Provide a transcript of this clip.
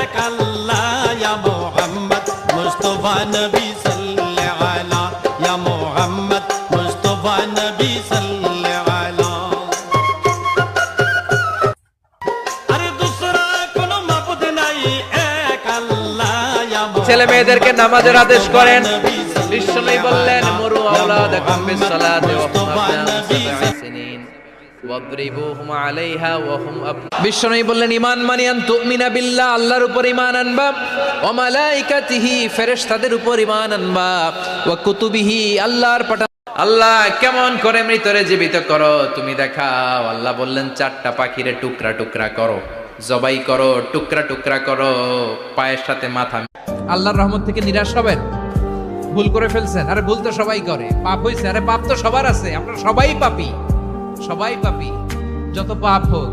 এক আল্লাহ ইয়া মুহাম্মদ মুস্তাফা নবী সাল্লাল্লাহু আলা ইয়া মুহাম্মদ মুস্তাফা নবী সাল্লাল্লাহু আলা আরে দুসরা কোন মাবুদ নাই এক আল্লাহ ইয়া ছেলে মেয়েদেরকে নামাজের আদেশ করেন। বিশ্বনবী বললেন মুরু আওলাদাকুম বিসসালাতি ওয়া হুম আবনাউ সাবঈ সিনিন ওয়াদরিবুহুম আলাইহা ওয়া হুম বিশ্বনবী বললেন ঈমান মানিয়ান তুমিনা বিল্লাহ, আল্লাহর উপর ঈমান আনবা, ওয়া মালাইকাতিহি ফেরেশতাদের উপর ঈমান আনবা, ওয়া কুতুবিহি আল্লাহর আল্লাহ কেমন করে মৃতরে জীবিত করো তুমি দেখাও। আল্লাহ বললেন চারটা পাখিরে টুকরা টুকরা করো, জবাই করো, টুকরা টুকরা করো, পায়ের সাথে মাথা। আল্লাহর রহমত থেকে নিরাশ হবেন? ভুল করে ফেলছেন? আরে ভুল তো সবাই করে, পাপ হইছে, আরে পাপ তো সবার আছে, আমরা সবাই পাপী, সবাই পাপী, যত পাপ হোক।